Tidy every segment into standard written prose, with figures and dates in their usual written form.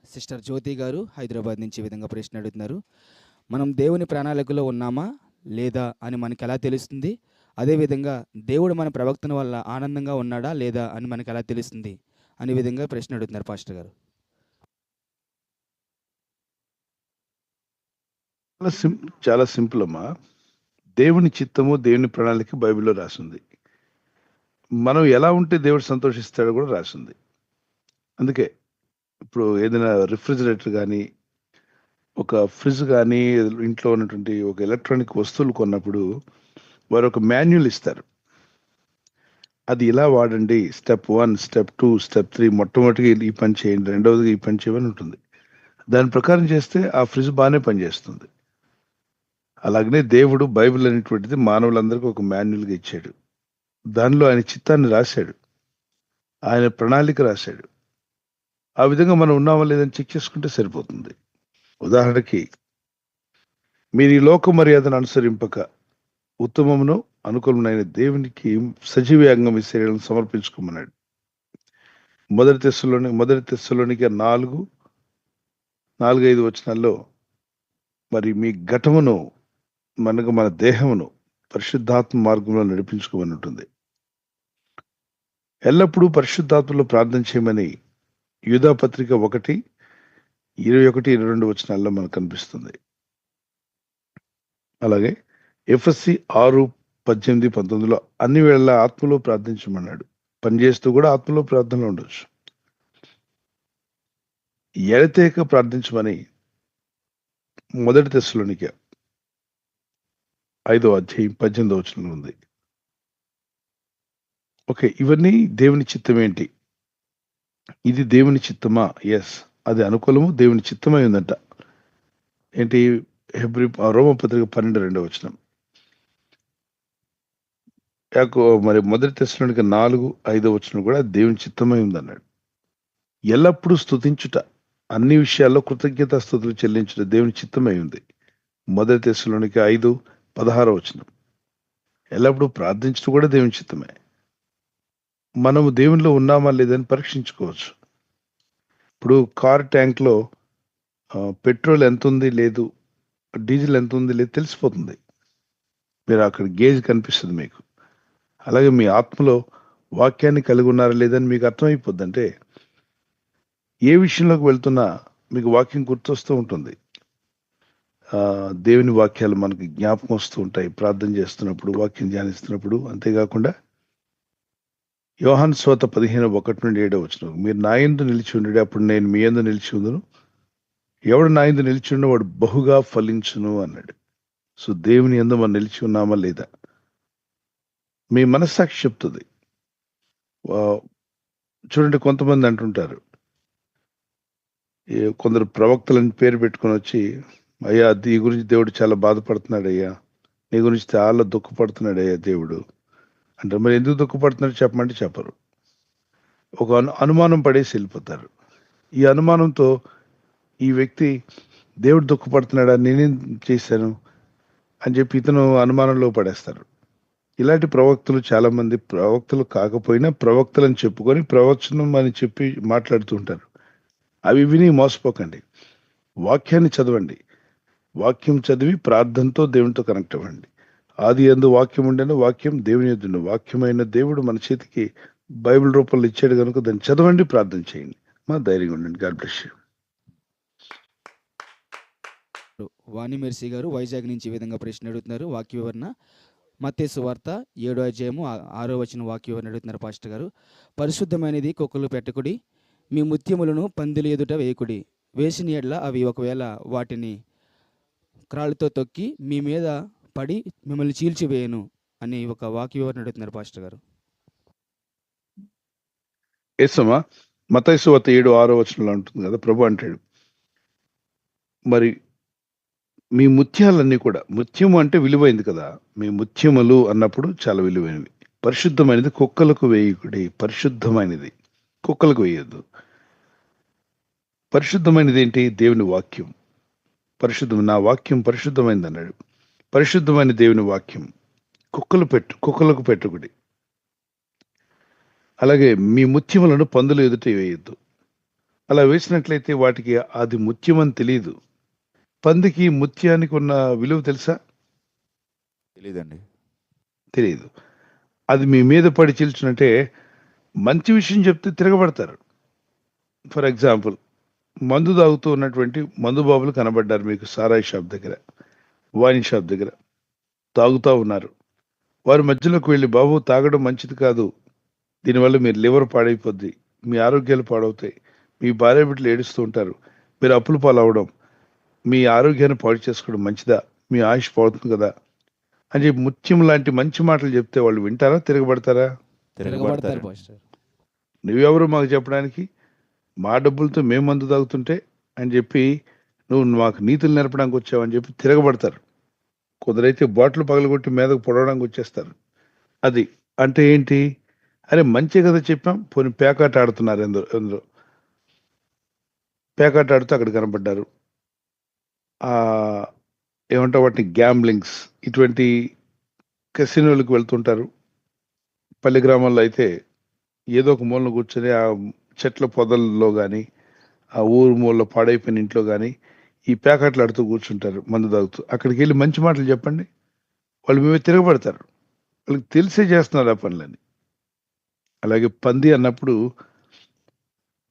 Sister జ్యోతి గారు హైదరాబాద్ నుంచి ఈ విధంగా ప్రశ్న అడుగుతున్నారు. మనం దేవుని ప్రణాళికలో ఉన్నామా లేదా అని మనకు ఎలా తెలుస్తుంది? అదేవిధంగా దేవుడు మన ప్రవక్తన వల్ల ఆనందంగా ఉన్నాడా లేదా అని మనకు ఎలా తెలుస్తుంది అనే విధంగా ప్రశ్న అడుగుతున్నారు పాస్టర్ గారు. చాలా సింపుల్ అమ్మా. దేవుని చిత్తము, దేవుని ప్రణాళిక బైబిల్లో రాసింది. మనం ఎలా ఉంటే దేవుడు సంతోషిస్తాడో కూడా రాసింది. అందుకే ఇప్పుడు ఏదైనా రిఫ్రిజిరేటర్ కానీ, ఒక ఫ్రిడ్జ్ కానీ, ఇంట్లో ఉన్నటువంటి ఒక ఎలక్ట్రానిక్ వస్తువులు కొన్నప్పుడు వారు ఒక మాన్యువల్ ఇస్తారు. అది ఇలా వాడండి, స్టెప్ 1, స్టెప్ 2, స్టెప్ 3, మొట్టమొదటిగా ఈ పని చేయండి, రెండవదిగా ఈ పని చేయమని ఉంటుంది. దాని ప్రకారం చేస్తే ఆ ఫ్రిడ్జ్ బాగానే పనిచేస్తుంది. అలాగనే దేవుడు బైబిల్ అనేటువంటిది మానవులందరికీ ఒక మాన్యువల్గా ఇచ్చాడు. దానిలో ఆయన చిత్తాన్ని రాశాడు, ఆయన ప్రణాళిక రాశాడు. ఆ విధంగా మనం ఉన్నామా లేదని చెక్ చేసుకుంటే సరిపోతుంది. ఉదాహరణకి, మీరు ఈ లోక మర్యాదను అనుసరింపక ఉత్తమమును అనుకూలమైన దేవునికి సజీవంగా మీ శరీరం సమర్పించుకోమన్నాడు. మొదటి తెస్సలోనికే 4:5 వచనాల్లో మరి మీ ఘటమును మన దేహమును పరిశుద్ధాత్మ మార్గంలో నడిపించుకోమని ఉంటుంది. ఎల్లప్పుడూ పరిశుద్ధాత్మలో ప్రార్థన చేయమని యూదా పత్రిక 1:21-22 వచనాల్లో మనకు కనిపిస్తుంది. అలాగే ఎఫ్ఎస్సి 6:18-19లో అన్ని వేళలా ఆత్మలో ప్రార్థించమన్నాడు. పనిచేస్తూ కూడా ఆత్మలో ప్రార్థనలో ఉండొచ్చు. ఎడతెగక ప్రార్థించమని మొదటి తెస్సలోనికే 5:18 వచనంలో ఉంది. ఓకే, ఇవన్నీ దేవుని చిత్తం ఏంటి? ఇది దేవుని చిత్తమా? ఎస్, అది అనుకూలము, దేవుని చిత్తమై ఉందంట. ఏంటి? రోమపత్రిక 12:2 వచనం. మరి మొదటి తెస్సలోనికే 4:5 వచనం కూడా దేవుని చిత్తమై ఉందన్నాడు. ఎల్లప్పుడూ స్తుతించుట, అన్ని విషయాల్లో కృతజ్ఞతా స్తుతులు చెల్లించుట దేవుని చిత్తమై ఉంది. మొదటి తెస్సలోనికే 5:16 వచనం. ఎల్లప్పుడూ ప్రార్థించడం కూడా దేవుని చిత్తమే. మనము దేవునిలో ఉన్నామా లేదని పరీక్షించుకోవచ్చు. ఇప్పుడు కార్ ట్యాంక్లో పెట్రోల్ ఎంత ఉంది లేదు, డీజిల్ ఎంత ఉంది లేదు తెలిసిపోతుంది. మీరు అక్కడ గేజ్ కనిపిస్తుంది మీకు. అలాగే మీ ఆత్మలో వాక్యాన్ని కలిగి ఉన్నారా లేదని మీకు అర్థమైపోద్ది. అంటే ఏ విషయంలోకి వెళ్తున్నా మీకు వాక్యం గుర్తొస్తూ ఉంటుంది. దేవుని వాక్యాలు మనకి జ్ఞాపకం వస్తూ ఉంటాయి ప్రార్థన చేస్తున్నప్పుడు, వాక్యం ధ్యానిస్తున్నప్పుడు. అంతేకాకుండా యోహాను సువార్త 15:1-7 వచనం, మీరు నా యందు నిలిచి ఉండి అప్పుడు నేను మీ యందు నిలిచి ఉందును, ఎవడు నా యందు నిలిచి ఉన్న వాడు బహుగా ఫలించును అన్నాడు. సో దేవుని యందు మనం నిలిచి ఉన్నామా లేదా మీ మనస్సాక్షి చెప్తుంది. చూడండి, కొంతమంది అంటుంటారు, కొందరు ప్రవక్తలని పేరు పెట్టుకొని వచ్చి, అయ్యా నీ గురించి దేవుడు చాలా బాధపడుతున్నాడు అయ్యా, నీ గురించి చాలా దుఃఖపడుతున్నాడు అయ్యా దేవుడు అంటే, మరి ఎందుకు దుఃఖపడుతున్నాడు చెప్పమంటే చెప్పరు. ఒక అనుమానం పడేసి వెళ్ళిపోతారు. ఈ అనుమానంతో ఈ వ్యక్తి దేవుడు దుఃఖపడుతున్నాడా, నేనేం చేశాను అని చెప్పి ఇతను అనుమానంలో పడేస్తారు. ఇలాంటి ప్రవక్తలు చాలా మంది, ప్రవక్తలు కాకపోయినా ప్రవక్తలని చెప్పుకొని ప్రవచనం అని చెప్పి మాట్లాడుతూ ఉంటారు. అవి విని మోసపోకండి. వాక్యాన్ని చదవండి. వాక్యం చదివి ప్రార్థనతో దేవునితో కనెక్ట్ అవ్వండి. ఆది యందు వాక్యం ఉండేను, వాక్యం దేవుని యొద్ద, వాక్యమైన దేవుడు మన చేతికి బైబిల్ రూపంలో ఇచ్చాడు కనుక దాన్ని చదవండి, ప్రార్థన చేయండి. మా ధైర్యంగా ఉండండి. God bless you. Vani mercy గారు వైజాగ్ నుంచి ఈ విధంగా ప్రశ్న అడుగుతున్నారు. వాక్య వివరణ మత్తయి సువార్త 7:6 వచనం వాక్య వివరణ అడుగుతున్నారు పాస్టర్ గారు. పరిశుద్ధమైనది కుక్కలు పెట్టకుడి, మీ ముత్యములను పందిల ఎదుట వేయకుడి, వేసిన ఎడ్ల అవి ఒకవేళ వాటిని క్రాళ్ళతో తొక్కి మీ మీద పడి మిమ్మల్ని చీల్చివేయను అని ఒక వాక్య వివరణ అడుగుతున్నారు పాస్టర్ గారు. ఏసమ్మా, మత్తయి సువార్త 7:6 వచనంలో ఉంటుంది కదా, ప్రభు అంటాడు, మరి మీ ముత్యాలన్నీ కూడా, ముత్యము అంటే విలువైంది కదా, మీ ముత్యములు అన్నప్పుడు చాలా విలువైనవి. పరిశుద్ధమైనది కుక్కలకు వేయకుడి. పరిశుద్ధమైనది కుక్కలకు వేయద్దు. పరిశుద్ధమైనది ఏంటి? దేవుని వాక్యం. నా వాక్యం పరిశుద్ధమైనది అన్నాడు. పరిశుద్ధమైన దేవుని వాక్యం కుక్కలకు పెట్టుకుడి. అలాగే మీ ముత్యములను పందుల ఎదుట వేయద్దు. అలా వేసినట్లయితే వాటికి అది ముత్యం అని తెలియదు. పందికి ముత్యానికి ఉన్న విలువ తెలుసా? తెలీదండి. తెలియదు. అది మీ మీద పడి చిల్చునంటే మంచి విషయం చెప్తే తిరగబడతారు. ఫర్ ఎగ్జాంపుల్, మందు తాగుతూ ఉన్నటువంటి మందు బాబులు కనబడ్డారు మీకు సారాయి షాప్ దగ్గర, వైన్ షాప్ దగ్గర తాగుతూ ఉన్నారు. వారి మధ్యలోకి వెళ్ళి, బాబు తాగడం మంచిది కాదు, దీనివల్ల మీరు లివర్ పాడైపోద్ది, మీ ఆరోగ్యాలు పాడవుతాయి, మీ భార్య బిడ్డలు ఏడుస్తూ ఉంటారు, మీరు అప్పులు పాలవడం, మీ ఆరోగ్యాన్ని పాడు చేసుకోవడం మంచిదా, మీ ఆయుష్ పోతుంది కదా అని చెప్పి ముత్యం లాంటి మంచి మాటలు చెప్తే వాళ్ళు వింటారా, తిరగబడతారా? తిరగబడతారు పాస్టర్. నువ్వెవరు మాకు చెప్పడానికి? మా డబ్బులతో మేము మందు తాగుతుంటే అని చెప్పి నువ్వు మాకు నీతులు నేర్పడానికి వచ్చావని చెప్పి తిరగబడతారు. కొందరైతే బాటిల్ పగలగొట్టి మీదకు పొడవడానికి వచ్చేస్తారు. అది అంటే ఏంటి? అరే మంచి కదా చెప్పాం, పోనీ పేకాట ఆడుతున్నారు, ఎందరో పేకాట ఆడుతూ అక్కడ కనబడ్డారు. ఆ ఏమంటారు వాటిని, గ్యాంబ్లింగ్స్, ఇటువంటి కెసినోలకు వెళ్తుంటారు. పల్లె గ్రామాల్లో అయితే ఏదో ఒక మూలన కూర్చొని ఆ చెట్ల పొదల్లో కానీ, ఆ ఊరు మూలలో పాడైపోయిన ఇంట్లో కానీ ఈ పేకాట్లు ఆడుతూ కూర్చుంటారు మందు తాగుతూ. అక్కడికి వెళ్ళి మంచి మాటలు చెప్పండి, వాళ్ళు మేమే తిరగబడతారు. వాళ్ళకి తెలిసే చేస్తున్నారు ఆ పనులని. అలాగే పంది అన్నప్పుడు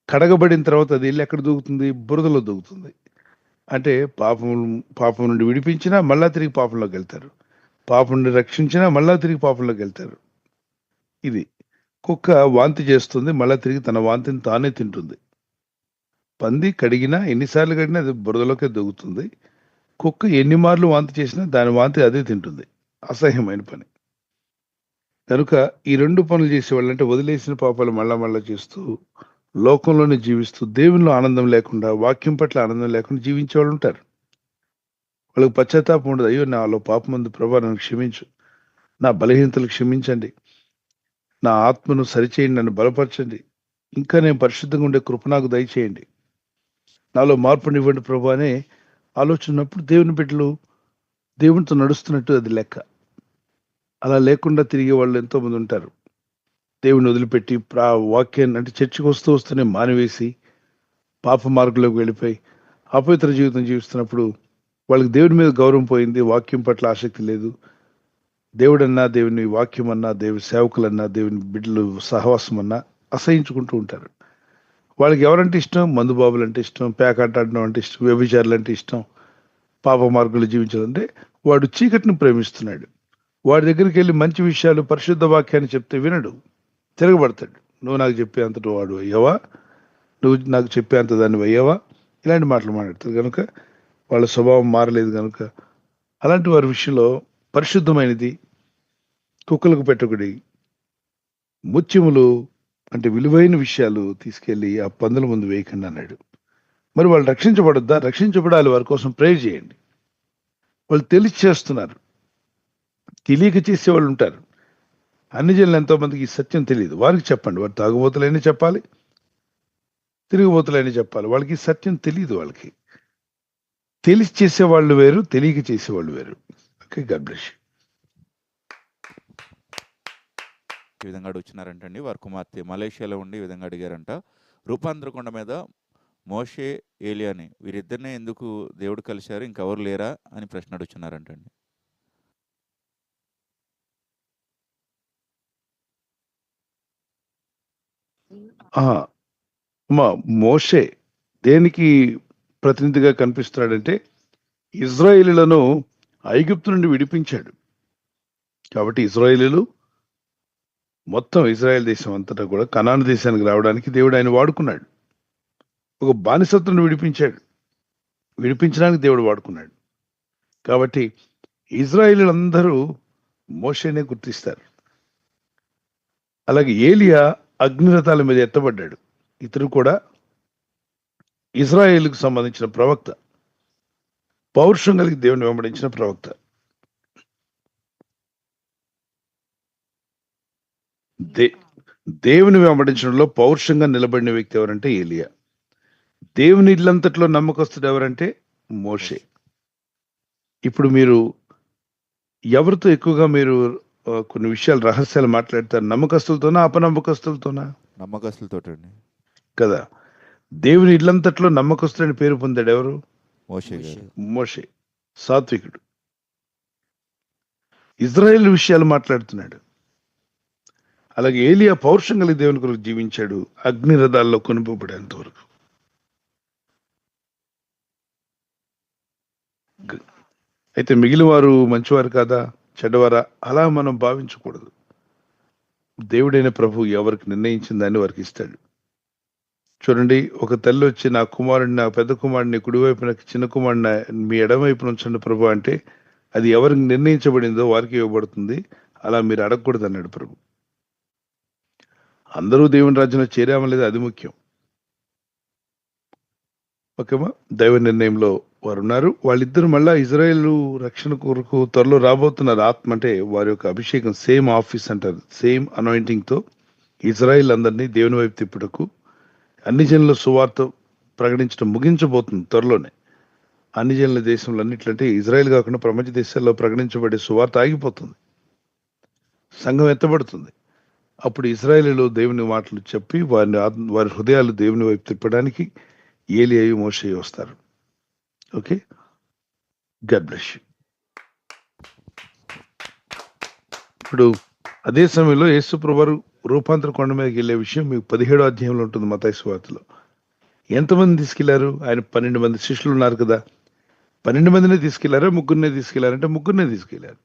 కడగబడిన తర్వాత అది వెళ్ళి ఎక్కడ దూకుతుంది? బురదలో దూకుతుంది. అంటే పాపం నుండి విడిపించినా మళ్ళా తిరిగి పాపంలోకి వెళ్తారు, పాపం నుండి రక్షించినా మళ్ళా తిరిగి పాపంలోకి వెళ్తారు. ఇది కుక్క వాంతి చేస్తుంది, మళ్ళా తిరిగి తన వాంతిని తానే తింటుంది. పంది కడిగినా, ఎన్నిసార్లు కడిగినా అది బురదలోకే దూకుతుంది. కుక్క ఎన్ని మార్లు వాంతి చేసినా దాని వాంతి అదే తింటుంది. అసహ్యమైన పని. కనుక ఈ రెండు పనులు చేసేవాళ్ళంటే వదిలేసిన పాపాలు మళ్ళా మళ్ళా చేస్తూ, లోకంలోనే జీవిస్తూ, దేవునిలో ఆనందం లేకుండా, వాక్యం పట్ల ఆనందం లేకుండా జీవించే వాళ్ళు ఉంటారు. వాళ్ళకి పశ్చాత్తాపం ఉండదు. అయ్యో నాలో పాపం ఉంది ప్రభా, నన్ను క్షమించు, నా బలహీనతలు క్షమించండి, నా ఆత్మను సరిచేయండి, నన్ను బలపరచండి, ఇంకా నేను పరిశుద్ధంగా ఉండే కృప నాకు దయచేయండి, నాలో మార్పునివ్వండి ప్రభా అనే ఆలోచన ఉన్నప్పుడు దేవుని బిడ్డలు దేవునితో నడుస్తున్నట్టు అది లెక్క. అలా లేకుండా తిరిగే వాళ్ళు ఎంతో మంది ఉంటారు. దేవుని వదిలిపెట్టి వాక్యాన్ని, అంటే చర్చికి వస్తూనే మానివేసి పాప మార్గంలోకి వెళ్ళిపోయి అపవిత్ర జీవితం జీవిస్తున్నప్పుడు వాళ్ళకి దేవుని మీద గౌరవం పోయింది, వాక్యం పట్ల ఆసక్తి లేదు. దేవుడన్నా, దేవుని వాక్యం అన్నా, దేవుని సేవకులన్నా, దేవుని బిడ్డలు సహవాసం అన్నా అసహించుకుంటూ ఉంటారు. వాళ్ళకి ఎవరంటే ఇష్టం? మందుబాబులు అంటే ఇష్టం, పేకాట ఆడడం అంటే ఇష్టం, వ్యభిచారులు అంటే ఇష్టం, పాప మార్గంలో జీవించాలంటే. వాడు చీకటిని ప్రేమిస్తున్నాడు. వాడి దగ్గరికి వెళ్ళి మంచి విషయాలు, పరిశుద్ధ వాక్యాన్ని చెప్తే వినడు, తిరగబడతాడు. నువ్వు నాకు చెప్పేంతటి వాడు అయ్యావా, నువ్వు నాకు చెప్పేంత దాన్ని అయ్యావా, ఇలాంటి మాటలు మాట్లాడతారు. కనుక వాళ్ళ స్వభావం మారలేదు. కనుక అలాంటి వారి విషయంలో పరిశుద్ధమైనది కుక్కలకు పెట్టకుడి, ముత్యములు అంటే విలువైన విషయాలు తీసుకెళ్ళి ఆ పందుల ముందు వేయకండి అన్నాడు. మరి వాళ్ళు రక్షించబడొద్దా? రక్షించబడాలి, వారి కోసం ప్రేయర్ చేయండి. వాళ్ళు తెలిసి చేస్తున్నారు, తెలియక చేసేవాళ్ళు ఉంటారు. అన్ని జనులు ఎంతో మందికి ఈ సత్యం తెలియదు. వారికి చెప్పండి, వారు తాగుబోతులైనా చెప్పాలి, తిరుగుబోతులైనా చెప్పాలి. వాళ్ళకి ఈ సత్యం తెలియదు. వాళ్ళకి తెలిసి చేసేవాళ్ళు వేరు, తెలియక చేసేవాళ్ళు వేరు. Okay, God bless you. ఈ విధంగా అడుగుతున్నారంటండి. వారి కుమార్తె మలేషియాలో ఉండి ఈ విధంగా అడిగారంట. రూపాంతర కొండ మీద మోషే, ఏలియాని వీరిద్దరినే ఎందుకు దేవుడు కలిశారు, ఇంకెవరు లేరా అని ప్రశ్న అడుగుతున్నారంటండి. మోషే దేనికి ప్రతినిధిగా కనిపిస్తున్నాడంటే ఇజ్రాయేలీలను ఐగుప్తు నుండి విడిపించాడు. కాబట్టి ఇజ్రాయేలీలు మొత్తం ఇజ్రాయెల్ దేశం అంతటా కూడా కనాను దేశానికి రావడానికి దేవుడు ఆయన వాడుకున్నాడు. ఒక బానిసత్వం విడిపించాడు, విడిపించడానికి దేవుడు వాడుకున్నాడు. కాబట్టి ఇజ్రాయేలీలందరూ మోషేనే గుర్తిస్తారు. అలాగే ఏలియా అగ్నిరథాల మీద ఎత్తబడ్డాడు. ఇతను కూడా ఇజ్రాయేలుకు సంబంధించిన ప్రవక్త, పౌరుషం కలిగి దేవుని వెంబడించిన ప్రవక్త. దేవుని వెంబడించడంలో పౌరుషంగా నిలబడిన వ్యక్తి ఎవరంటే ఏలియా. దేవుని ఇల్లంతట్లో నమ్మకస్తుడు ఎవరంటే మోషే. ఇప్పుడు మీరు ఎవరితో ఎక్కువగా మీరు కొన్ని విషయాలు, రహస్యాలు మాట్లాడతారు? నమ్మకస్తులతోనా, అపనమ్మకస్తులతోనా? నమ్మకస్తులతోటండి. కదా. దేవుని ఇల్లంతట్లో నమ్మకస్తుడని పేరు పొందాడు ఎవరు? మోషే గారు. మోషే, సాత్వికుడు. ఇజ్రాయేల్ విషయాలు మాట్లాడుతున్నాడు. అలాగే ఏలియా పౌరుషం కలిగి దేవుని కొరకు జీవించాడు, అగ్ని రథాల్లో కొనుపోబడేంత వరకు. అయితే మిగిలిన వారు మంచివారు కాదా, చెడ్డవారా, అలా మనం భావించకూడదు. దేవుడైన ప్రభు ఎవరికి నిర్ణయించిన దాన్ని వారికి ఇస్తాడు. చూడండి, ఒక తల్లి వచ్చి నా కుమారుడిని, నా పెద్ద కుమారుడిని కుడివైపున, చిన్న కుమారుడిని మీ ఎడమవైపున ఉంచండి ప్రభు అంటే అది ఎవరికి నిర్ణయించబడిందో వారికి ఇవ్వబడుతుంది. అలా మీరు అడగకూడదు అన్నాడు ప్రభు. అందరూ దేవుని రాజ్యంలో చేరామా లేదా అది ముఖ్యం. ఓకేమా? దైవ నిర్ణయంలో వారు ఉన్నారు. వాళ్ళిద్దరు మళ్ళా ఇజ్రాయేల్ రక్షణ కొరకు త్వరలో రాబోతున్నారు. ఆత్మ అంటే వారి యొక్క అభిషేకం, సేమ్ ఆఫీస్ అంటారు, సేమ్ అనాయింటింగ్ తో ఇజ్రాయేల్ అందరినీ దేవుని వైపు తిప్పుటకు, అన్ని జనుల సువార్త ప్రకటించడం ముగించబోతుంది త్వరలోనే. అన్ని జనుల దేశంలో అన్నిట్లంటే ఇజ్రాయెల్ కాకుండా ప్రపంచ దేశాల్లో ప్రకటించబడే సువార్త ఆగిపోతుంది, సంఘం ఎత్తబడుతుంది. అప్పుడు ఇజ్రాయేలీలో దేవుని మాటలు చెప్పి వారి హృదయాలు దేవుని వైపు తిప్పడానికి ఏలియా, మోషే వస్తారు. Okay, God bless you. ఇప్పుడు అదే సమయంలో యేసు ప్రభువు రూపాంతర కొండ మీదకి వెళ్ళే విషయం మీకు 17వ అధ్యాయంలో ఉంటుంది మత్తయి సువార్తలో. ఎంతమంది తీసుకెళ్లారు? ఆయన 12 మంది శిష్యులు ఉన్నారు కదా, 12 మందినే తీసుకెళ్లారా, ముగ్గురినే తీసుకెళ్లారంటే ముగ్గురినే తీసుకెళ్లారు.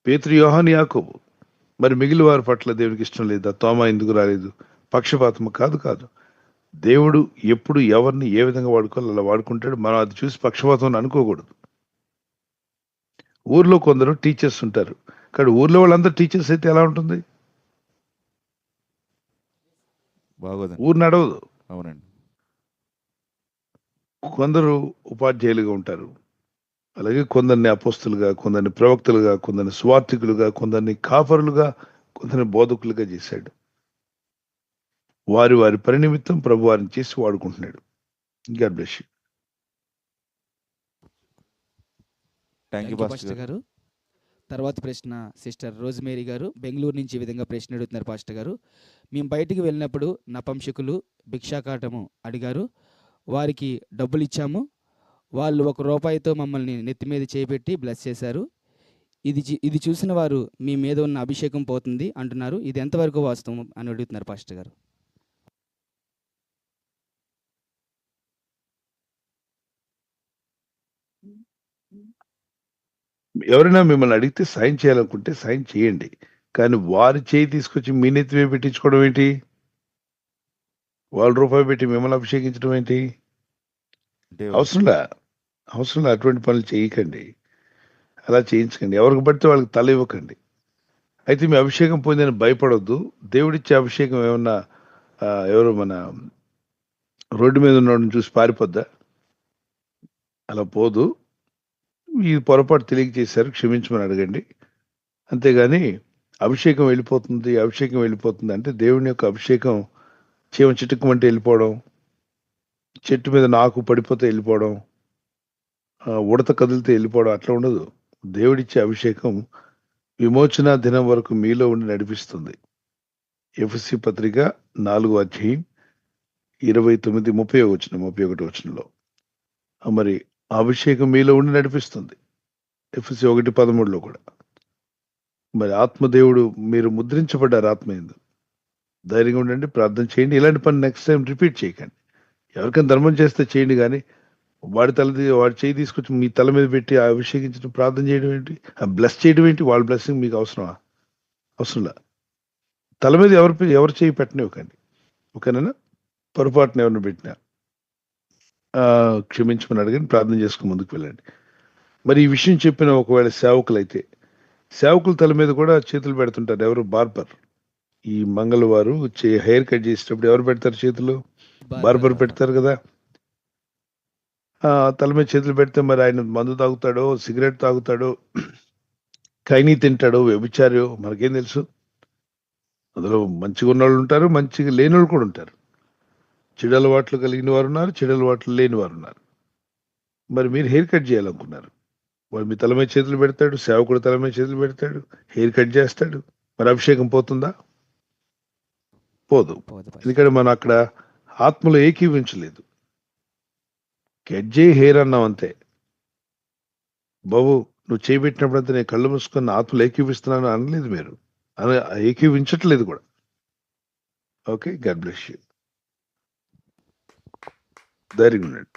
పేతురు, యోహాను, యాకోబు. మరి మిగిలిన వారి పట్ల దేవునికి ఇష్టం లేదా? తోమా ఎందుకు రాలేదు? పక్షపాతము కాదు. దేవుడు ఎప్పుడు ఎవరిని ఏ విధంగా వాడుకోవాలి అలా వాడుకుంటాడు. మనం అది చూసి పక్షపాతం అనుకోకూడదు. ఊర్లో కొందరు టీచర్స్ ఉంటారు, కానీ ఊర్లో వాళ్ళందరూ టీచర్స్ అయితే ఎలా ఉంటుంది? బాగోదండి. ఊరు నడవదు. అవునండి. కొందరు ఉపాధ్యాయులుగా ఉంటారు, అలాగే కొందరిని అపోస్తులుగా, కొందరిని ప్రవక్తలుగా, కొందరిని స్వార్థికులుగా, కొందరిని కాపరులుగా, కొందరిని బోధకులుగా చేశాడు. వారి పరినిమిత్తం ప్రభు వారిని చేసి వాడుకుంటున్నాడు. God bless you. Thank you thank you pastor గారు. గారు. తర్వాత ప్రశ్న సిస్టర్ రోజ్మేరీ గారు బెంగళూరు నుంచి ఈ విధంగా ప్రశ్న అడుగుతున్నారు పాస్టర్ గారు. మేము బయటికి వెళ్ళినప్పుడు నపంసకులు భిక్షాకాటము అడిగారు, వారికి డబ్బులు ఇచ్చాము, వాళ్ళు ₹1 మమ్మల్ని నెత్తి మీద చేపెట్టి బ్లెస్ చేశారు. ఇది చూసిన వారు మీ మీద ఉన్న అభిషేకం పోతుంది అంటున్నారు. ఇది ఎంతవరకు వాస్తవం అని అడుగుతున్నారు పాస్టర్ గారు. ఎవరైనా మిమ్మల్ని అడిగితే సాయం చేయాలనుకుంటే సాయం చేయండి, కానీ వారి చేయి తీసుకొచ్చి మీ నెత్తి మీద పెట్టించుకోవడం ఏంటి? వాళ్ళు రూపాయి పెట్టి మిమ్మల్ని అభిషేకించడం ఏంటి? అంటే అవసరంలా అటువంటి పనులు చేయకండి, అలా చేయించకండి. ఎవరికి పడితే వాళ్ళకి తల ఇవ్వకండి. అయితే మీ అభిషేకం పోయిందని భయపడొద్దు. దేవుడిచ్చే అభిషేకం ఏమన్నా ఎవరు మన రోడ్డు మీద ఉన్నవాడిని చూసి పారిపోద్దా? అలా పోదు. ఈ పొరపాటు తెలియజేశారు, క్షమించమని అడగండి. అంతేగాని అభిషేకం వెళ్ళిపోతుంది అంటే దేవుని యొక్క అభిషేకం చీమ చిటుక్కుమంటే వెళ్ళిపోవడం, చెట్టు మీద నాకు పడిపోతే వెళ్ళిపోవడం, ఉడత కదిలితే వెళ్ళిపోవడం అట్లా ఉండదు. దేవుడిచ్చే అభిషేకం విమోచన దినం వరకు మీలో ఉండి నడిపిస్తుంది. ఎఫెసీ పత్రిక 4వ అధ్యాయం 29-31 వచనంలో మరి అభిషేకం మీలో ఉండి నడిపిస్తుంది. ఎఫెసీ 1:13లో కూడా. మరి ఆత్మదేవుడు, మీరు ముద్రించబడ్డారు ఆత్మ యందు. ధైర్యంగా ఉండండి, ప్రార్థన చేయండి. ఇలాంటి పని నెక్స్ట్ టైం రిపీట్ చేయకండి. ఎవరికైనా ధర్మం చేస్తే చేయండి, కానీ వాడి చేయి తీసుకొచ్చి మీ తల మీద పెట్టి అభిషేకించడం, ప్రార్థన చేయడం ఏంటి, బ్లెస్ చేయడం ఏంటి? వాళ్ళ బ్లెస్సింగ్ మీకు అవసరమా? అవసరంలా. తల మీద ఎవరు చేయి పెట్టనివ్వకండి. ఓకేనా? పొరపాటున ఎవరిని పెట్టినా క్షమించమని అడగండి, ప్రార్థన చేసుకుని ముందుకు వెళ్ళండి. మరి ఈ విషయం చెప్పిన ఒకవేళ సేవకులైతే, సేవకుల తల మీద కూడా చేతులు పెడుతుంటారు. ఎవరు? బార్బర్. ఈ మంగళవారు హెయిర్ కట్ చేసేటప్పుడు ఎవరు పెడతారు చేతులు? బార్బర్ పెడతారు కదా. తల మీద చేతులు పెడితే మరి ఆయన మందు తాగుతాడో, సిగరెట్ తాగుతాడో, ఖైనీ తింటాడో, వ్యభిచారో మనకేం తెలుసు? అందులో మంచిగా ఉన్న వాళ్ళు ఉంటారు, మంచిగా లేని వాళ్ళు కూడా ఉంటారు. చెడు అలవాట్లు కలిగిన వారు ఉన్నారు, చెడు అలవాట్లు లేని వారు ఉన్నారు. మరి మీరు హెయిర్ కట్ చేయాలనుకున్నారు, వాడు మీ తల మీద చేతులు పెడతాడు, సేవకుడు తల మీద చేతులు పెడతాడు, హెయిర్ కట్ చేస్తాడు. మరి అభిషేకం పోతుందా? పోదు. ఎందుకంటే మనం అక్కడ ఆత్మలో ఏకీవించలేదు. గెజ్జే హెయిర్ అన్నాం అంతే. బాబు నువ్వు చేయబెట్టినప్పుడంతా నేను కళ్ళు మూసుకొని ఆత్మలు ఏకీవిస్తున్నాను అనలేదు మీరు. ఏకీవించట్లేదు కూడా. Okay, God bless you. ధైర్యంగా ఉండండి.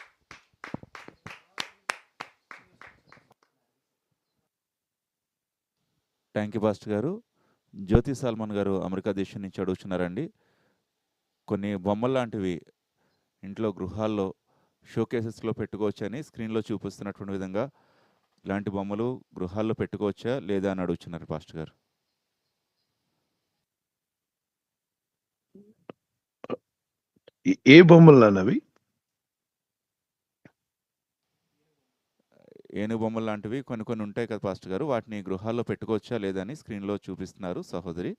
థ్యాంక్ యూ పాస్టర్ గారు. జ్యోతి సాల్మన్ గారు అమెరికా దేశం నుంచి అడుగుతున్నారండి. కొన్ని బొమ్మలు లాంటివి ఇంట్లో గృహాల్లో షోకేసెస్లో పెట్టుకోవచ్చని స్క్రీన్లో చూపిస్తున్నటువంటి విధంగా ఇలాంటి బొమ్మలు గృహాల్లో పెట్టుకోవచ్చా లేదా అని అడుగుతున్నారు పాస్టర్ గారు. ఏ బొమ్మలు అన్నవి? ఏనుగు బొమ్మలు లాంటివి కొన్ని కొన్ని ఉంటాయి కదా పాస్టర్ గారు, వాటిని గృహాల్లో పెట్టుకోవచ్చా లేదా అని స్క్రీన్లో చూపిస్తున్నారు సహోదరి.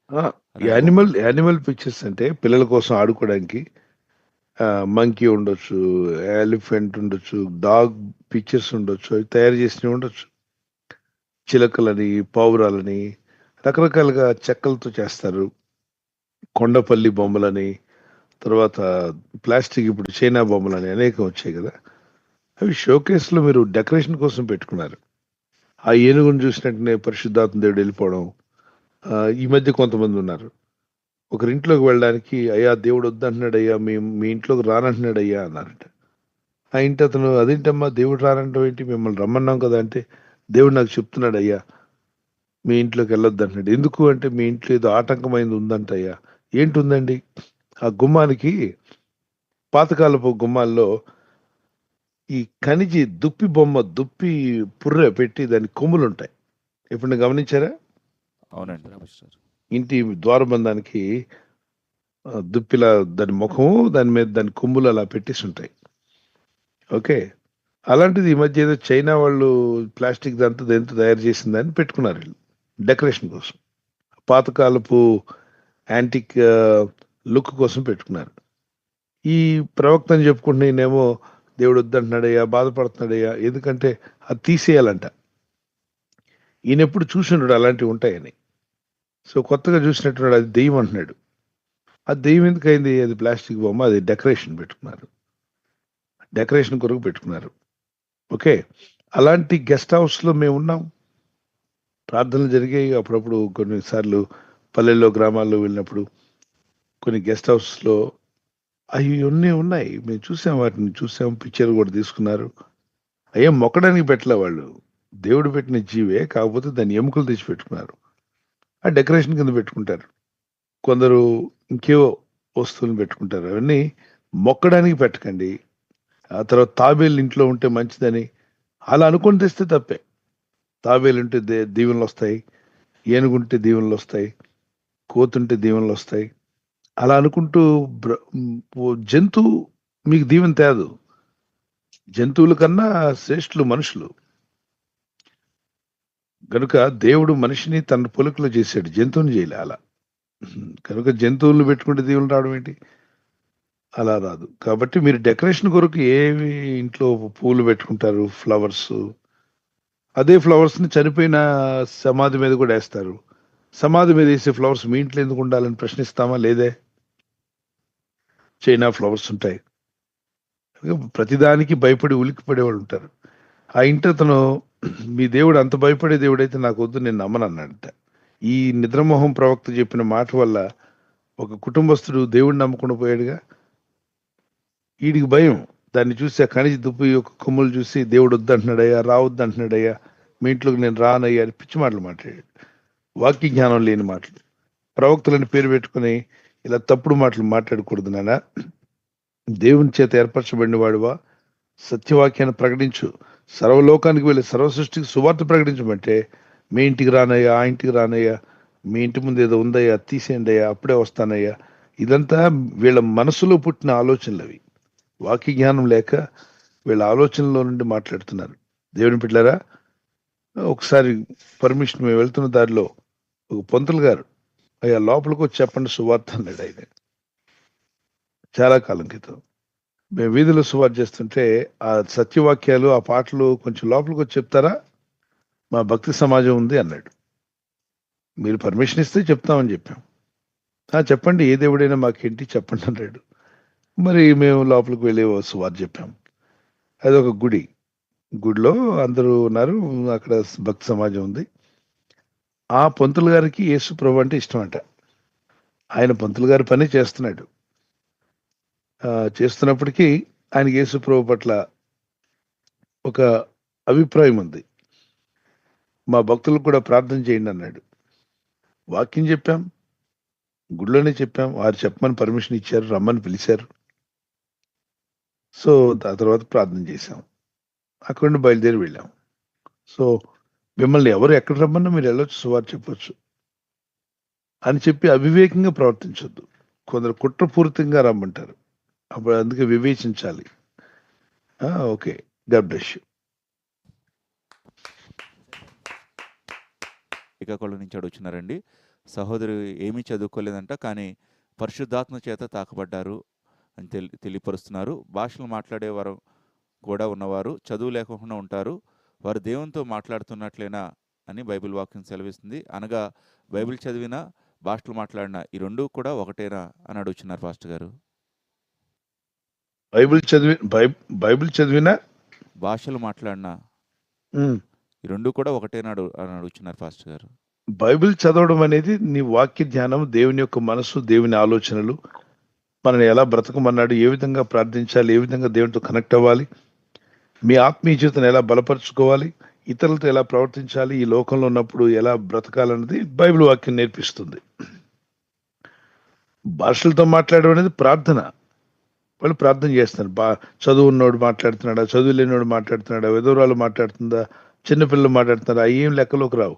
యానిమల్ పిక్చర్స్ అంటే పిల్లల కోసం ఆడుకోవడానికి. మంకీ ఉండొచ్చు, ఎలిఫెంట్ ఉండొచ్చు, డాగ్ పిక్చర్స్ ఉండొచ్చు, అవి తయారు చేసినవి ఉండొచ్చు. చిలకలని, పావురాలని రకరకాలుగా చెక్కలతో చేస్తారు. కొండపల్లి బొమ్మలని, తర్వాత ప్లాస్టిక్ ఇప్పుడు చైనా బొమ్మలని అనేకం వచ్చాయి కదా. అవి షోకేస్లో మీరు డెకరేషన్ కోసం పెట్టుకున్నారు. ఆ ఏనుగును చూసినట్టునే పరిశుద్ధాత్మ దేవుడు వెళ్ళిపోవడం. ఈ మధ్య కొంతమంది ఉన్నారు, ఒకరింట్లోకి వెళ్ళడానికి అయ్యా దేవుడు వద్దంటున్నాడు అయ్యా, మీ ఇంట్లోకి రానంటున్నాడు అయ్యా అన్నారంట. ఆ ఇంటి అతను అదేంటమ్మా దేవుడు రానంటావు ఏంటి, మిమ్మల్ని రమ్మన్నాం కదా అంటే, దేవుడు నాకు చెప్తున్నాడు అయ్యా మీ ఇంట్లోకి వెళ్ళొద్దు అంటున్నాడు. ఎందుకు అంటే మీ ఇంట్లో ఏదో ఆటంకమైంది ఉందంట అయ్యా. ఏంటి ఉందండి? ఆ గుమ్మానికి, పాతకాలపు గుమ్మాల్లో ఈ ఖనిజి దుప్పి బొమ్మ, దుప్పి పుర్రె పెట్టి దాని కొమ్ములు ఉంటాయి. ఎప్పుడు గమనించారా? అవునండి. ఇంటి ద్వారబంధానికి దుప్పిలా దాని ముఖము, దాని మీద దాని కొమ్ములు అలా పెట్టేసి ఉంటాయి. ఓకే, అలాంటిది ఈ మధ్య ఏదో చైనా వాళ్ళు ప్లాస్టిక్ దాంతో దేంతో తయారు చేసిందని పెట్టుకున్నారు వీళ్ళు డెకరేషన్ కోసం. పాతకాలపు యాంటిక్ లుక్ కోసం పెట్టుకున్నారు. ఈ ప్రవక్తని చెప్పుకుంటే నేనేమో దేవుడు వద్దంటున్నాడయ్యా, బాధపడుతున్నాడయ్యా, ఎందుకంటే అది తీసేయాలంట. ఈయన ఎప్పుడు చూసినాడు అలాంటివి ఉంటాయని. సో కొత్తగా చూసినట్టున్నాడు, అది దెయ్యం అంటున్నాడు. అది దెయ్యం ఎందుకు అయింది? అది ప్లాస్టిక్ బొమ్మ, అది డెకరేషన్ పెట్టుకున్నారు, డెకరేషన్ కొరకు పెట్టుకున్నారు. ఓకే, అలాంటి గెస్ట్ హౌస్లో మేము ఉన్నాం. ప్రార్థనలు జరిగాయి అప్పుడప్పుడు. కొన్నిసార్లు పల్లెల్లో, గ్రామాల్లో వెళ్ళినప్పుడు కొన్ని గెస్ట్ హౌస్లో అవి ఉన్నాయి. మేము చూసాం, వాటిని చూసాం, పిక్చర్ కూడా తీసుకున్నారు. అయ్యా మొక్కడానికి పెట్టలే వాళ్ళు, దేవుడు పెట్టిన జీవే, కాకపోతే దాన్ని ఎముకలు తెచ్చి పెట్టుకున్నారు. ఆ డెకరేషన్ కింద పెట్టుకుంటారు. కొందరు ఇంకేవో వస్తువులను పెట్టుకుంటారు. అవన్నీ మొక్కడానికి పెట్టకండి. ఆ తర్వాత తాబేలు ఇంట్లో ఉంటే మంచిదని అలా అనుకొని తెస్తే తప్పే. తాబేలు ఉంటే దీవెనలు వస్తాయి, ఏనుగుంటే దీవెనలు వస్తాయి, కోతుంటే దీవెనలు వస్తాయి. అలా అనుకుంటూ జంతువు మీకు దీవెన తేదు. జంతువుల కన్నా శ్రేష్ఠులు మనుషులు. కనుక దేవుడు మనిషిని తన పొలుకులో చేశాడు, జంతువుని చేయలే అలా. కనుక జంతువులు పెట్టుకుంటే దీవెనలు రావడం ఏంటి? అలా రాదు. కాబట్టి మీరు డెకరేషన్ కొరకు ఏవి ఇంట్లో పూలు పెట్టుకుంటారు, ఫ్లవర్స్. అదే ఫ్లవర్స్ని చనిపోయిన సమాధి మీద కూడా వేస్తారు. సమాధి మీద వేసే ఫ్లవర్స్ మీ ఇంట్లో ఎందుకు ఉండాలని ప్రశ్నిస్తామా? లేదే. చైనా ఫ్లవర్స్ ఉంటాయి. ప్రతిదానికి భయపడి ఉలిక్కిపడేవాళ్ళు ఉంటారు. ఆ ఇంటి అతను, మీ దేవుడు అంత భయపడే దేవుడైతే నాకు వద్దు, నేను నమ్మనన్నాడంట. ఈ నిద్రమోహం ప్రవక్త చెప్పిన మాట వల్ల ఒక కుటుంబస్తుడు దేవుడిని నమ్మకుండా పోయాడుగా. వీడికి భయం, దాన్ని చూసి, ఆ ఖనిజ దుప్పి యొక్క కొమ్ములు చూసి దేవుడు వద్దంటున్నాడయ్యా, రావద్దు అంటున్నాడయ్యా, మీ ఇంట్లోకి నేను రానయ్యా అని పిచ్చి మాటలు మాట్లాడాడు. వాక్య జ్ఞానం లేని మాటలు. ప్రవక్తలని పేరు పెట్టుకుని ఇలా తప్పుడు మాటలు మాట్లాడకూడదు నాన్న. దేవుని చేత ఏర్పరచబడిన వాడువా, సత్యవాక్యాన్ని ప్రకటించు, సర్వలోకానికి వెళ్ళి సర్వ సృష్టికి సువార్త ప్రకటించమంటే, మీ ఇంటికి రానయ్యా, ఆ ఇంటికి రానయ్యా, మీ ఇంటి ముందు ఏదో ఉందయ్యా, తీసేయండి అయ్యా, అప్పుడే వస్తానయ్యా. ఇదంతా వీళ్ళ మనసులో పుట్టిన ఆలోచనలు. అవి వాక్య జ్ఞానం లేక వీళ్ళ ఆలోచనలో నుండి మాట్లాడుతున్నారు. దేవుని బిడ్డలారా, ఒకసారి పర్మిషన్, మేము వెళ్తున్న దారిలో ఒక పంతులు గారు, అయ్యా లోపలికి వచ్చి చెప్పండి సువార్త అన్నాడు. ఆయన చాలా కాలం క్రితం మేము వీధిలో సువార్త చేస్తుంటే ఆ సత్యవాక్యాలు, ఆ పాటలు కొంచెం లోపలికి వచ్చి చెప్తారా, మా భక్తి సమాజం ఉంది అన్నాడు. మీరు పర్మిషన్ ఇస్తే చెప్తామని చెప్పాం. చెప్పండి, ఏ దేవుడైనా మాకేంటి చెప్పండి అన్నాడు. మరి మేము లోపలికి వెళ్ళి ఓ సువార్త చెప్పాం. అదొక గుడి. గుడిలో అందరూ ఉన్నారు. అక్కడ భక్తి సమాజం ఉంది. ఆ పంతులు గారికి యేసు ప్రభు అంటే ఇష్టం అంట. ఆయన పంతులు గారి పని చేస్తున్నాడు. చేస్తున్నప్పటికీ ఆయనకి యేసు ప్రభు పట్ల ఒక అభిప్రాయం ఉంది. మా భక్తులకు కూడా ప్రార్థన చేయండి అన్నాడు. వాక్యం చెప్పాం, గుడిలోనే చెప్పాం. వారు చెప్పమని పర్మిషన్ ఇచ్చారు, రమ్మని పిలిచారు. సో ఆ తర్వాత ప్రార్థన చేశాం. అక్కడి నుండి బయలుదేరి వెళ్ళాం. సో మిమ్మల్ని ఎవరు ఎక్కడ రమ్మన్నా మీరు వెళ్ళొచ్చు, సువార్త చెప్పొచ్చు అని చెప్పి అవివేకంగా ప్రవర్తించొద్దు. కొందరు కుట్రపూరితంగా రమ్మంటారు. అప్పుడు అందుకే వివేచించాలి. Okay, God bless you. Srikakulam నుంచి అడుగుతున్నారండి. సహోదరు ఏమీ చదువుకోలేదంట, కానీ పరిశుద్ధాత్మ చేత తాకబడ్డారు అని తెలియపరుస్తున్నారు. భాషలు మాట్లాడేవారు కూడా ఉన్నవారు చదువు లేకుండా ఉంటారు. వారు దేవునితో మాట్లాడుతున్నట్లేనా అని బైబిల్ వాక్యం సెలవిస్తుంది. అనగా బైబిల్ చదివినా భాషలు మాట్లాడినా ఈ రెండు కూడా ఒకటేనా అని అడుగుతున్నారు పాస్టర్ గారు. బైబిల్ చదివినా భాషలు మాట్లాడినా ఈ రెండు కూడా ఒకటేనాడు అని అడుగుతున్నారు పాస్టర్ గారు. బైబిల్ చదవడం అనేది నీ వాక్య ధ్యానం, దేవుని యొక్క మనసు, దేవుని ఆలోచనలు, మనల్ని ఎలా బ్రతకమన్నాడు, ఏ విధంగా ప్రార్థించాలి, ఏ విధంగా దేవునితో కనెక్ట్ అవ్వాలి, మీ ఆత్మీయ జీవితాన్ని ఎలా బలపరుచుకోవాలి, ఇతరులతో ఎలా ప్రవర్తించాలి, ఈ లోకంలో ఉన్నప్పుడు ఎలా బ్రతకాలన్నది బైబిల్ వాక్యం నేర్పిస్తుంది. భాషలతో మాట్లాడడం అనేది ప్రార్థన. వాళ్ళు ప్రార్థన చేస్తారు. చదువు ఉన్నోడు మాట్లాడుతున్నాడా, చదువు లేనివాడు మాట్లాడుతున్నాడా, విధవరాలు మాట్లాడుతుందా, చిన్నపిల్లలు మాట్లాడుతున్నారా, ఏం లెక్కలోకి రావు.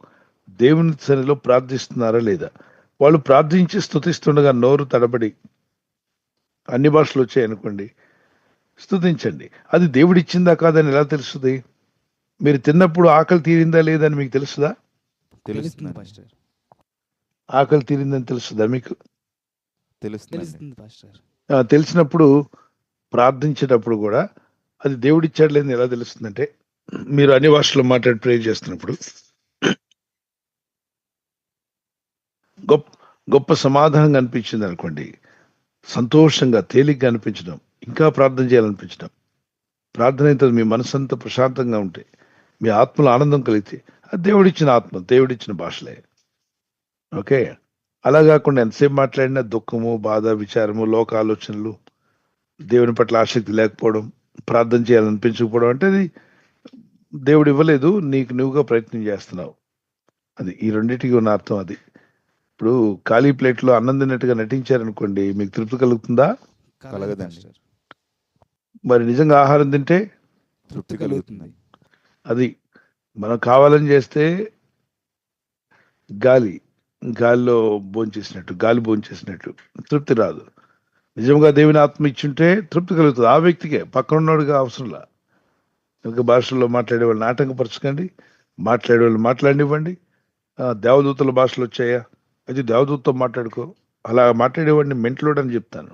దేవుని సన్నిధిలో ప్రార్థిస్తున్నారా లేదా? వాళ్ళు ప్రార్థించి స్తుతిస్తుండగా నోరు తడబడి అన్ని భాషలు వచ్చాయి అనుకోండి, స్తుతించండి. అది దేవుడిచ్చిందా కాదని ఎలా తెలుస్తుంది? మీరు తిన్నప్పుడు ఆకలి తీరిందా లేదా అని మీకు తెలుస్తుందా? తెలుస్తుంది పాస్టర్. ఆకలి తీరిందని తెలుస్తుందా మీకు? తెలుస్తుంది పాస్టర్. తెలిసినప్పుడు ప్రార్థించేటప్పుడు కూడా అది దేవుడిచ్చాడు లేదని ఎలా తెలుస్తుందంటే, మీరు అన్ని భాషల్లో మాట్లాడి ప్రే చేస్తున్నప్పుడు గొప్ప సమాధానంగా అనిపించింది అనుకోండి, సంతోషంగా తేలిగ్గా అనిపించడం, ఇంకా ప్రార్థన చేయాలనిపించడం. ప్రార్థన అయితే మీ మనసంతా ప్రశాంతంగా ఉంటే, మీ ఆత్మలో ఆనందం కలిగితే, అది దేవుడిచ్చిన ఆత్మ, దేవుడిచ్చిన భాషలే. ఓకే, అలా కాకుండా ఎంతసేపు మాట్లాడినా దుఃఖము, బాధ, విచారము, లోక ఆలోచనలు, దేవుని పట్ల ఆసక్తి లేకపోవడం, ప్రార్థన చేయాలనిపించకపోవడం అంటే అది దేవుడు ఇవ్వలేదు, నీకు నువ్వుగా ప్రయత్నం చేస్తున్నావు. అది ఈ రెండింటికి ఉన్న అర్థం అది. ఇప్పుడు ఖాళీ ప్లేట్లో అన్నం తిన్నట్టుగా నటించారనుకోండి, మీకు తృప్తి కలుగుతుందా? కలగదండి. మరి నిజంగా ఆహారం తింటే తృప్తి కలుగుతుంది. అది మనం కావాలని చేస్తే గాలిలో భోంచేసినట్టు, గాలి భోంచేసినట్టు తృప్తి రాదు. నిజంగా దేవుని ఆత్మ ఇచ్చుంటే తృప్తి కలుగుతుంది ఆ వ్యక్తికే, పక్కన ఉన్నోడుగా అవసరంలా. ఇంకా భాషల్లో మాట్లాడే వాళ్ళని ఆటంకపరచకండి, మాట్లాడే వాళ్ళు మాట్లాడినివ్వండి. దేవదూతల భాషలు వచ్చాయా, అది దేవదూతతో మాట్లాడుకో. అలా మాట్లాడేవాడిని మెంటలోడు అని చెప్తాను.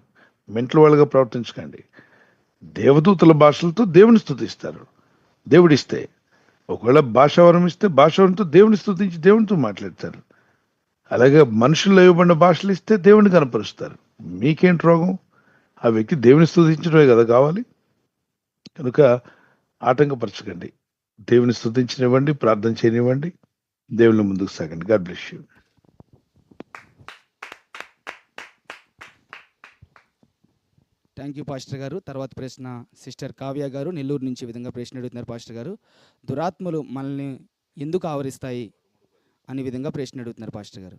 మెంటల్ వాళ్ళగా ప్రవర్తించకండి. దేవదూతల భాషలతో దేవుని స్తుతిస్తారు. దేవుడిస్తే, ఒకవేళ భాషావరం ఇస్తే భాషావరంతో దేవుని స్తుతించి దేవునితో మాట్లాడతారు. అలాగే మనుషుల్లో ఇవ్వబడిన భాషలు ఇస్తే దేవుని కనపరుస్తారు. మీకేంటి రోగం? ఆ వ్యక్తి దేవుని స్తుతించడమే కదా కావాలి. కనుక ఆటంకపరచకండి. దేవుని స్తుతించనివ్వండి, ప్రార్థన చేయనివ్వండి, దేవుని ముందుకు సాగండి. God bless you. Thank you pastor గారు. తర్వాత ప్రశ్న సిస్టర్ కావ్య గారు నెల్లూరు నుంచి ఈ విధంగా ప్రశ్న అడుగుతున్నారు పాస్టర్ గారు. దురాత్మలు మనల్ని ఎందుకు ఆవరిస్తాయి అనే విధంగా ప్రశ్న అడుగుతున్నారు పాస్టర్ గారు.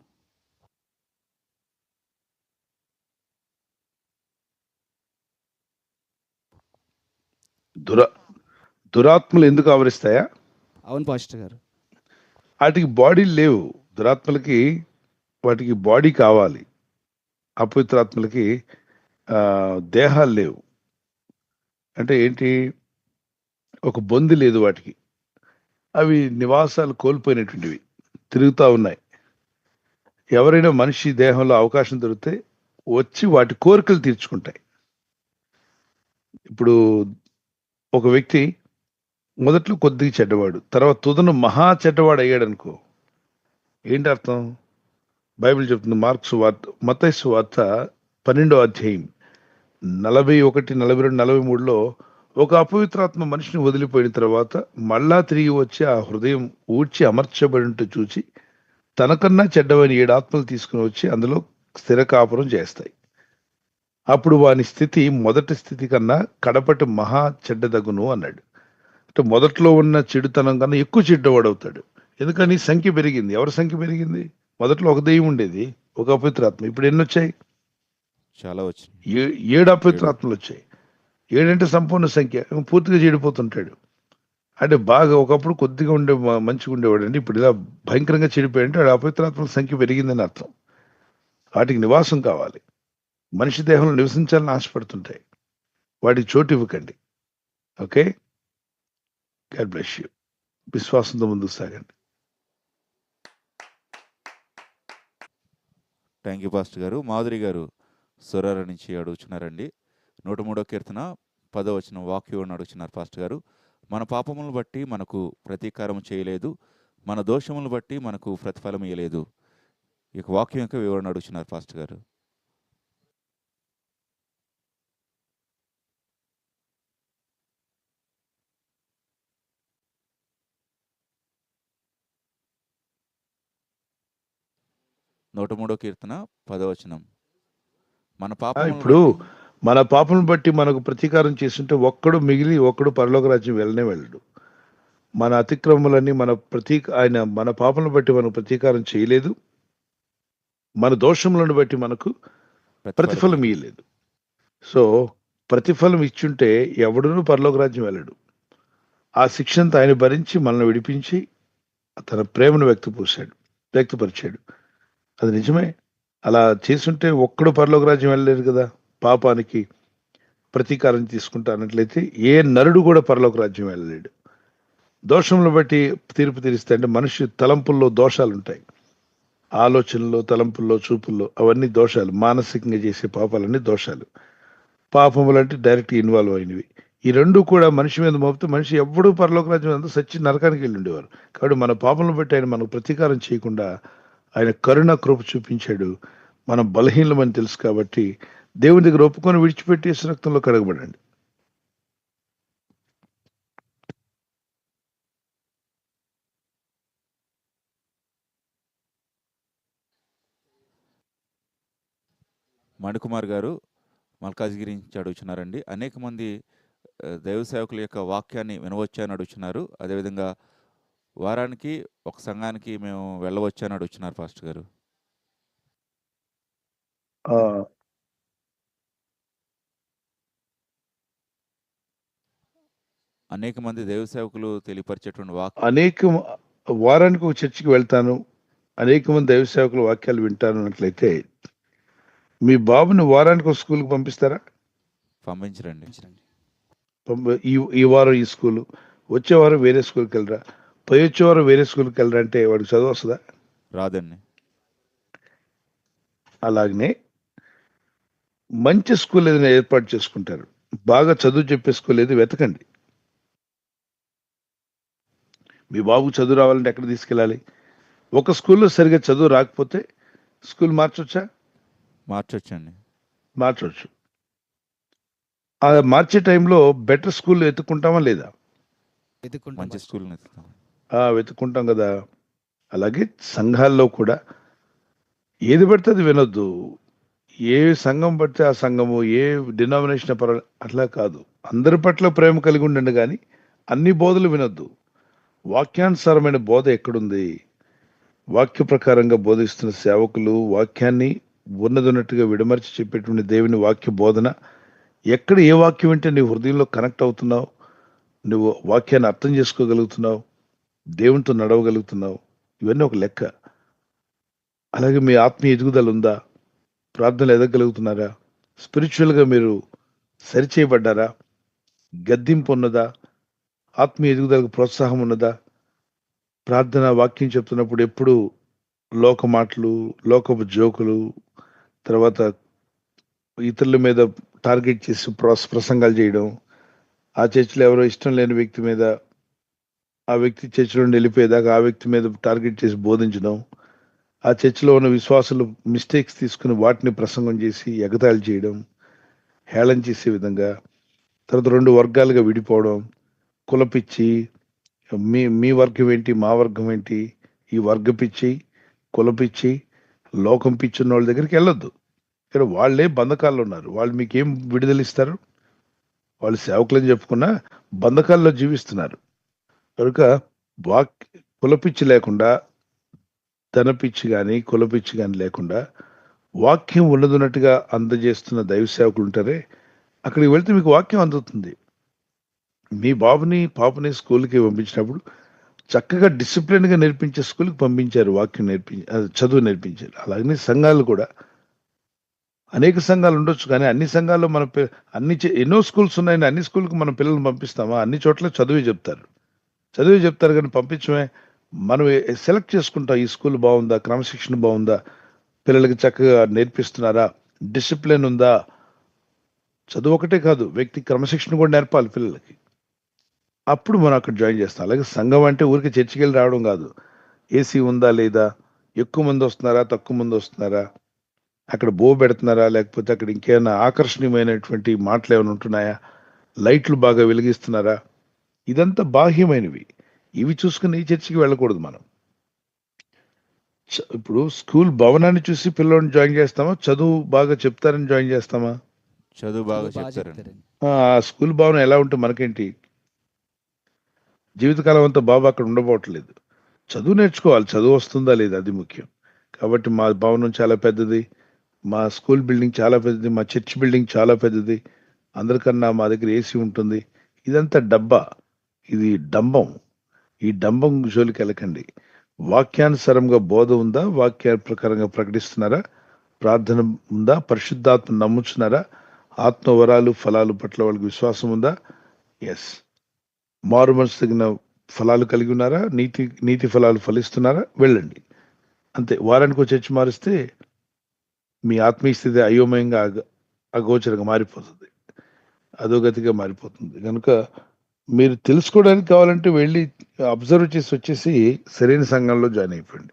దురాత్మలు ఎందుకు ఆవరిస్తాయా? అవును పాస్టర్ గారు. వాటికి బాడీలు లేవు. దురాత్మలకి వాటికి బాడీ కావాలి. అపవిత్రాత్మలకి దేహాలు లేవు. అంటే ఏంటి? ఒక బొంది లేదు వాటికి. అవి నివాసాలు కోల్పోయినటువంటివి, తిరుగుతూ ఉన్నాయి. ఎవరైనా మనిషి దేహంలో అవకాశం దొరికితే వచ్చి వాటి కోరికలు తీర్చుకుంటాయి. ఇప్పుడు ఒక వ్యక్తి మొదట్లో కొద్దిగా చెడ్డవాడు, తర్వాత తుదను మహా చెడ్డవాడు అయ్యాడు అనుకో, ఏంటి అర్థం? బైబిల్ చెప్తుంది, మత్తయి సువార్త 12వ అధ్యాయం 41, 42, 43లో ఒక అపవిత్రాత్మ మనిషిని వదిలిపోయిన తర్వాత మళ్ళా తిరిగి వచ్చి ఆ హృదయం ఊడ్చి అమర్చబడినట్టు చూచి తనకన్నా చెడ్డవని 7 ఆత్మలు తీసుకుని వచ్చి అందులో స్థిర కాపురం చేస్తాయి. అప్పుడు వాని స్థితి మొదటి స్థితి కన్నా కడపటి మహా చెడ్డదగును అన్నాడు. అంటే మొదట్లో ఉన్న చెడుతనం కన్నా ఎక్కువ చెడ్డవాడవుతాడు. ఎందుకని సంఖ్య పెరిగింది. ఎవరి సంఖ్య పెరిగింది? మొదట్లో ఒక దెయ్యం ఉండేది, ఒక అపవిత్రాత్మ. ఇప్పుడు ఎన్ని వచ్చాయి? చాలా వచ్చింది. 7 అపవిత్రాత్మలు వచ్చాయి. 7 అంటే సంపూర్ణ సంఖ్య. పూర్తిగా చెడిపోతుంటాడు. అంటే బాగా ఒకప్పుడు కొద్దిగా ఉండే మంచిగా ఉండేవాడు అండి, ఇప్పుడు ఇలా భయంకరంగా చెడిపోయాడంటే వాడి అపవిత్రాత్మల సంఖ్య పెరిగిందని అర్థం. వాటికి నివాసం కావాలి. మనిషి దేహంలో నివసించాలని ఆశపడుతుంటాయి. వాటికి చోటు ఇవ్వకండి. Okay, God bless you. విశ్వాసంతో ముందుకు సాగండి. థ్యాంక్ యూ పాస్టర్ గారు. మాధురి గారు సొరార నుంచి అడుగుతున్నారండి. 103వ కీర్తన 10వ వచనం వాక్యం అడుగుతున్నారు పాస్టర్ గారు. మన పాపములను బట్టి మనకు ప్రతీకారం చేయలేదు, మన దోషములను బట్టి మనకు ప్రతిఫలం ఇయ్యలేదు. ఈ యొక్క వాక్యం యొక్క వివరణ అడుగుతున్నారు పాస్టర్ గారు. నూట 3వ కీర్తన 10వ వచనం. మన పాపములను ఇప్పుడు బట్టి మన పాపను బట్టి మనకు ప్రతీకారం చేస్తుంటే ఒక్కడు మిగిలి ఒక్కడు పరలోక రాజ్యం వెళ్ళనే వెళ్ళడు. మన అతిక్రమములన్నీ ఆయన మన పాపలను బట్టి మనకు ప్రతీకారం చేయలేదు, మన దోషములను బట్టి మనకు ప్రతిఫలం ఇయ్యలేదు. సో ప్రతిఫలం ఇచ్చుంటే ఎవడునూ పరలోక రాజ్యం వెళ్ళడు. ఆ శిక్షంతో ఆయన భరించి మనల్ని విడిపించి తన ప్రేమను వ్యక్తపరిచాడు. అది నిజమే. అలా చేసుంటే ఒక్కడు పరలోక రాజ్యం వెళ్ళలేరు కదా. పాపానికి ప్రతీకారం తీసుకుంటా అన్నట్లయితే ఏ నరుడు కూడా పరలోక రాజ్యం వెళ్ళలేడు. దోషములు బట్టి తీర్పు తీరిస్తే అంటే మనిషి తలంపుల్లో దోషాలు ఉంటాయి. ఆలోచనలో, తలంపుల్లో, చూపుల్లో అవన్నీ దోషాలు. మానసికంగా చేసే పాపాలన్నీ దోషాలు. పాపములు అంటే డైరెక్ట్ ఇన్వాల్వ్ అయినవి. ఈ రెండు కూడా మనిషి మీద మోపితే మనిషి ఎవ్వడూ పరలోక రాజ్యం అంతా సచ్చి నరకానికి వెళ్ళి ఉండేవారు. కాబట్టి మన పాపములను బట్టి ఆయన మనకు ప్రతీకారం చేయకుండా ఆయన కరుణ కృప చూపించాడు. మనం బలహీనమని తెలుసు కాబట్టి దేవుని దగ్గర ఒప్పుకొని విడిచిపెట్టి యేసు రక్తంలో కడగబడండి. మణికుమార్ గారు మల్కాజ్గిరి నుంచి అడుగుతున్నారండి. అనేక మంది దైవ సేవకుల యొక్క వాక్యాన్ని వినవచ్చా అని అడుగుతున్నారు. అదేవిధంగా వారానికి ఒక సంఘానికి మేము వెళ్ళవచ్చా అని అడుగుతున్నారు పాస్టర్ గారు. అనేక మంది దైవ సేవకులు తెలియపరిచేటువంటి వారానికి ఒక చర్చికి వెళ్తాను, అనేక మంది దైవ సేవకుల వాక్యాలు వింటాను అన్నట్లయితే మీ బాబుని వారానికి ఒక స్కూల్కి పంపిస్తారా? పంపించరండి. ఈ వారం ఈ స్కూలు, వచ్చే వారం వేరే స్కూల్కి వెళ్ళరా, వచ్చే వారం వేరే స్కూల్కి వెళ్ళరా అంటే వాడికి చదువు వస్తుందా? రాదండి. అలాగనే మంచి స్కూల్ ఏదైనా ఏర్పాటు చేసుకుంటారు. బాగా చదువు చెప్పే స్కూల్ ఏది వెతకండి. మీ బాబుకు చదువు రావాలంటే ఎక్కడ తీసుకెళ్ళాలి? ఒక స్కూల్లో సరిగ్గా చదువు రాకపోతే స్కూల్ మార్చొచ్చా? మార్చొచ్చు. ఆ మార్చే టైంలో బెటర్ స్కూల్ ఎత్తుకుంటామా లేదా? మంచి స్కూల్ వెతుక్కుంటాం కదా. అలాగే సంఘాల్లో కూడా ఏది పడితే అది వినొద్దు. ఏ సంఘం పడితే ఆ సంఘము, ఏ డినామినేషన్ అట్లా కాదు. అందరి పట్ల ప్రేమ కలిగి ఉండండి, కానీ అన్ని బోధలు వినొద్దు. వాక్యానుసారమైన బోధ ఎక్కడుంది? వాక్య ప్రకారంగా బోధిస్తున్న సేవకులు వాక్యాన్ని ఉన్నదన్నట్టుగా విడమర్చి చెప్పేటువంటి దేవుని వాక్య బోధన ఎక్కడ, ఏ వాక్యం వింటే నీ హృదయంలో కనెక్ట్ అవుతున్నావు, నువ్వు వాక్యాన్ని అర్థం చేసుకోగలుగుతున్నావు, దేవునితో నడవగలుగుతున్నావు, ఇవన్నీ ఒక లెక్క. అలాగే మీ ఆత్మీయ ఎదుగుదల ఉందా? ప్రార్థనలు ఎదగలుగుతున్నారా? స్పిరిచువల్గా మీరు సరిచేయబడ్డారా? గద్దింపు ఉన్నదా? ఆత్మీయ ఎదుగుదలకు ప్రోత్సాహం ఉన్నదా? ప్రార్థన వాక్యం చెప్తున్నప్పుడు ఎప్పుడు లోక మాటలు, లోకపు జోకులు, తర్వాత ఇతరుల మీద టార్గెట్ చేసి ప్రసంగాలు చేయడం, ఆ చర్చిలో ఎవరో ఇష్టం లేని వ్యక్తి మీద, ఆ వ్యక్తి చర్చి నుండి వెళ్ళిపోయేదాకా ఆ వ్యక్తి మీద టార్గెట్ చేసి బోధించడం, ఆ చర్చిలో ఉన్న విశ్వాసులు మిస్టేక్స్ తీసుకుని వాటిని ప్రసంగం చేసి ఎగతాళి చేయడం, హేళన చేసే విధంగా, తర్వాత 2 వర్గాలుగా విడిపోవడం, కులపిచ్చి, మీ వర్గం ఏంటి, మా వర్గం ఏంటి, ఈ వర్గ పిచ్చి, కులపిచ్చి, లోకం పిచ్చి ఉన్నోళ్ళ దగ్గరికి వెళ్ళొద్దు. ఇక్కడ వాళ్ళే బంధకాల్లో ఉన్నారు. వాళ్ళు మీకేం విడుదలిస్తారు? వాళ్ళు సేవకులని చెప్పుకున్నా బంధకాల్లో జీవిస్తున్నారు. కనుక వాక్ కులపిచ్చి లేకుండా, ధనపిచ్చి గాని, కులపిచ్చి గాని లేకుండా వాక్యం ఉన్నదున్నట్టుగా అందజేస్తున్న దైవ సేవకులు ఉంటారే, అక్కడికి వెళ్తే మీకు వాక్యం అందుతుంది. మీ బాబుని, పాపని స్కూల్‌కి పంపించినప్పుడు చక్కగా డిసిప్లిన్‌గా నేర్పించే స్కూల్‌కి పంపించారు. వాక్యం చదువు నేర్పించారు. అలాగనే సంఘాలు కూడా అనేక సంఘాలు ఉండొచ్చు. కానీ అన్ని సంఘాల్లో మన ఎన్నో స్కూల్స్ ఉన్నాయండి. అన్ని స్కూల్‌కి మన పిల్లల్ని పంపిస్తామా? అన్ని చోట్ల చదువే చెప్తారు. చదివే చెప్తారు కానీ పంపించమే. మనం సెలెక్ట్ చేసుకుంటాం. ఈ స్కూల్ బాగుందా? క్రమశిక్షణ బాగుందా? పిల్లలకి చక్కగా నేర్పిస్తున్నారా? డిసిప్లిన్ ఉందా? చదువు ఒకటే కాదు, వ్యక్తి క్రమశిక్షణ కూడా నేర్పాలి పిల్లలకి. అప్పుడు మనం అక్కడ జాయిన్ చేస్తాం. అలాగే సంఘం అంటే ఊరికే చర్చికెళ్ళి రావడం కాదు. ఏసీ ఉందా లేదా? ఎక్కువ మంది వస్తున్నారా? తక్కువ మంది వస్తున్నారా? అక్కడ పెడుతున్నారా? లేకపోతే అక్కడ ఇంకేమైనా ఆకర్షణీయమైనటువంటి మాటలు ఏమైనా ఉంటున్నాయా? లైట్లు బాగా వెలిగిస్తున్నారా? ఇదంతా బాహ్యమైనవి. ఇవి చూసుకుని ఈ చర్చికి వెళ్ళకూడదు మనం. ఇప్పుడు స్కూల్ భవనాన్ని చూసి పిల్లోడిని జాయిన్ చేస్తామా? చదువు బాగా చెప్తారని జాయిన్ చేస్తామా? చదువు బాగా చదువు బాగా చెప్తారండి. చెప్తారండి. ఆ స్కూల్ భవనం ఎలా ఉంటే మనకేంటి? జీవితకాలం అంతా బాబు అక్కడ ఉండబోవట్లేదు. చదువు నేర్చుకోవాలి. చదువు వస్తుందా లేదా? అది ముఖ్యం. కాబట్టి మా భవనం చాలా పెద్దది. మా స్కూల్ బిల్డింగ్ చాలా పెద్దది. మా చర్చ్ బిల్డింగ్ చాలా పెద్దది. అందరికన్నా మా దగ్గర ఏసీ ఉంటుంది. ఇదంతా డబ్బా. ఇది డంబం. ఈ డంబం జోలికి వెళ్ళకండి. వాక్యానుసారంగా బోధ ఉందా? వాక్య ప్రకారంగా ప్రకటిస్తున్నారా? ప్రార్థన ఉందా? పరిశుద్ధాత్మ నమ్ముచున్నారా? ఆత్మవరాలు, ఫలాలు పట్ల వాళ్ళకి విశ్వాసం ఉందా? ఎస్. మారు మనసు తగిన ఫలాలు కలిగి ఉన్నారా? నీతి ఫలాలు ఫలిస్తున్నారా? వెళ్ళండి. అంతే. వారానికి చర్చి మారిస్తే మీ ఆత్మీయ స్థితి అయోమయంగా అగోచరంగా మారిపోతుంది. అధోగతిగా మారిపోతుంది. కనుక మీరు తెలుసుకోవడానికి కావాలంటే వెళ్ళి అబ్జర్వ్ చేసి వచ్చేసి సరైన సంఘంలో జాయిన్ అయిపోండి.